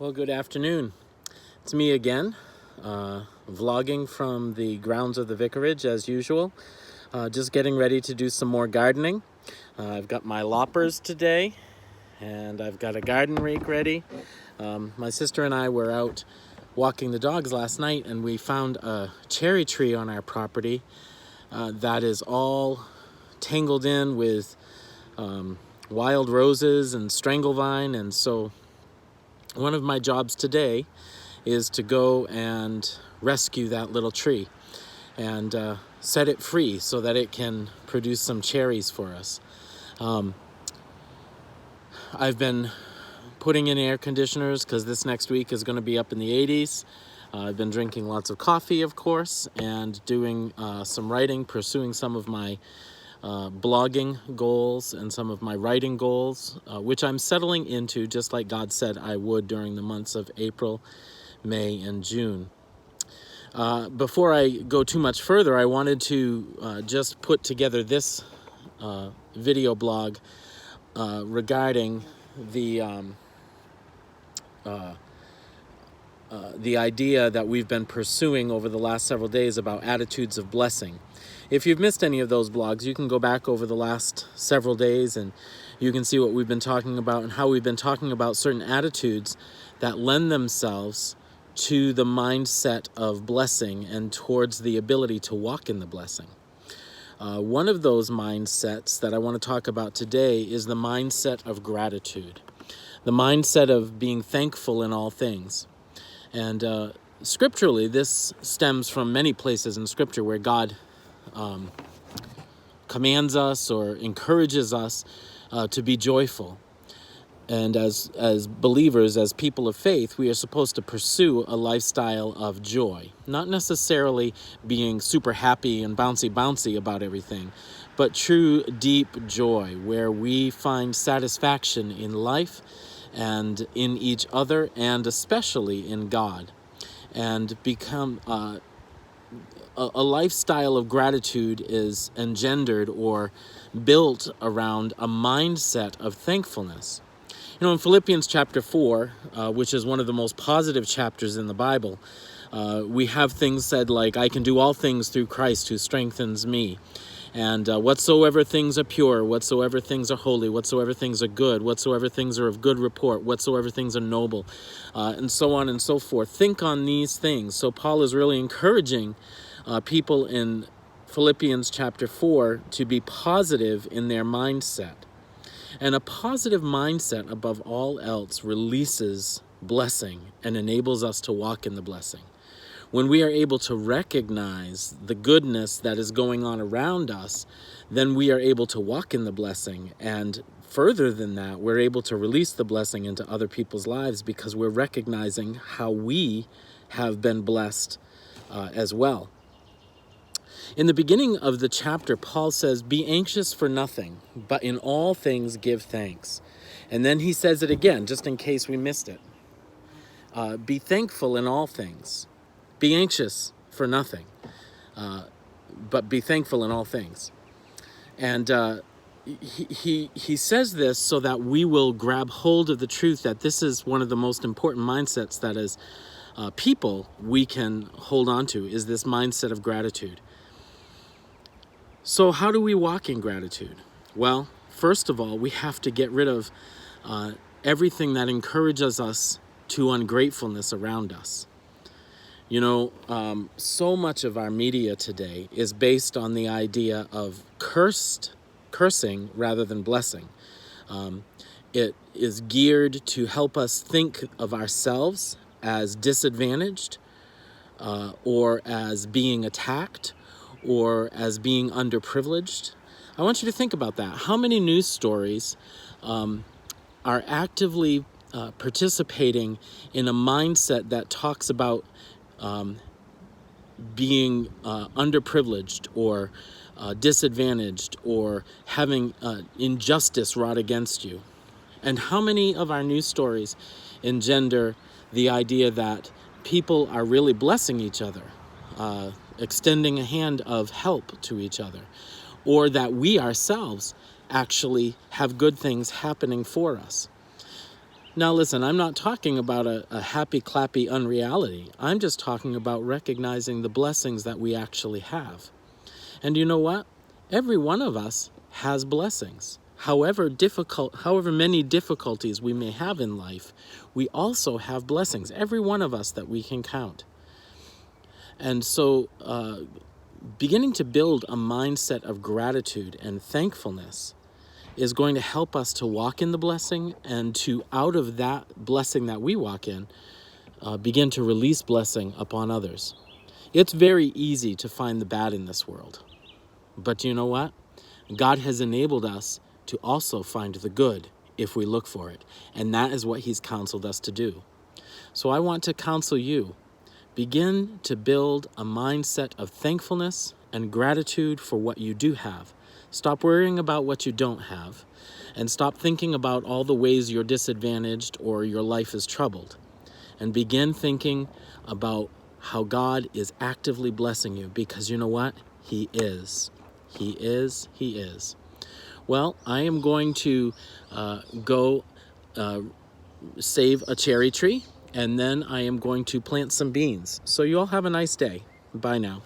Well, good afternoon. It's me again, vlogging from the grounds of the vicarage as usual. Just getting ready to do some more gardening. I've got my loppers today, and I've got a garden rake ready. My sister and I were out walking the dogs last night, and we found a cherry tree on our property that is all tangled in with wild roses and stranglevine, and so one of my jobs today is to go and rescue that little tree and set it free so that it can produce some cherries for us. I've been putting in air conditioners because this next week is going to be up in the 80s. I've been drinking lots of coffee, of course, and doing some writing, pursuing some of my blogging goals and some of my writing goals, which I'm settling into just like God said I would during the months of April, May, and June. Before I go too much further, I wanted to just put together this video blog regarding the idea that we've been pursuing over the last several days about attitudes of blessing. If you've missed any of those blogs, you can go back over the last several days and you can see what we've been talking about and how we've been talking about certain attitudes that lend themselves to the mindset of blessing and towards the ability to walk in the blessing. One of those mindsets that I want to talk about today is the mindset of gratitude, the mindset of being thankful in all things. And scripturally, this stems from many places in Scripture where God commands us or encourages us to be joyful. And as believers, as people of faith, we are supposed to pursue a lifestyle of joy. Not necessarily being super happy and bouncy about everything, but true deep joy where we find satisfaction in life and in each other and especially in God, and become a lifestyle of gratitude is engendered or built around a mindset of thankfulness. You know, in Philippians chapter 4, which is one of the most positive chapters in the Bible, we have things said like, I can do all things through Christ who strengthens me. And whatsoever things are pure, whatsoever things are holy, whatsoever things are good, whatsoever things are of good report, whatsoever things are noble, and so on and so forth. Think on these things. So Paul is really encouraging people in Philippians chapter 4 to be positive in their mindset. And a positive mindset above all else releases blessing and enables us to walk in the blessing. When we are able to recognize the goodness that is going on around us, then we are able to walk in the blessing. And further than that, we're able to release the blessing into other people's lives because we're recognizing how we have been blessed as well. In the beginning of the chapter, Paul says, be anxious for nothing, but in all things give thanks. And then he says it again, just in case we missed it. Be thankful in all things. Be anxious for nothing, but be thankful in all things. And he says this so that we will grab hold of the truth that this is one of the most important mindsets that as people we can hold on to, is this mindset of gratitude. So how do we walk in gratitude? Well, first of all, we have to get rid of everything that encourages us to ungratefulness around us. You know, so much of our media today is based on the idea of cursing rather than blessing. It is geared to help us think of ourselves as disadvantaged or as being attacked or as being underprivileged. I want you to think about that. How many news stories are actively participating in a mindset that talks about being underprivileged or disadvantaged or having injustice wrought against you? And how many of our news stories engender the idea that people are really blessing each other, extending a hand of help to each other, or that we ourselves actually have good things happening for us? Now listen, I'm not talking about a happy clappy unreality. I'm just talking about recognizing the blessings that we actually have. And you know what? Every one of us has blessings. However many difficulties we may have in life, we also have blessings. Every one of us that we can count. And so beginning to build a mindset of gratitude and thankfulness is going to help us to walk in the blessing, and to, out of that blessing that we walk in, begin to release blessing upon others. It's very easy to find the bad in this world. But you know what? God has enabled us to also find the good if we look for it. And that is what He's counseled us to do. So I want to counsel you, begin to build a mindset of thankfulness and gratitude for what you do have. Stop worrying about what you don't have, and stop thinking about all the ways you're disadvantaged or your life is troubled. And begin thinking about how God is actively blessing you, because you know what? He is. He is. He is. Well, I am going to go save a cherry tree, and then I am going to plant some beans. So you all have a nice day. Bye now.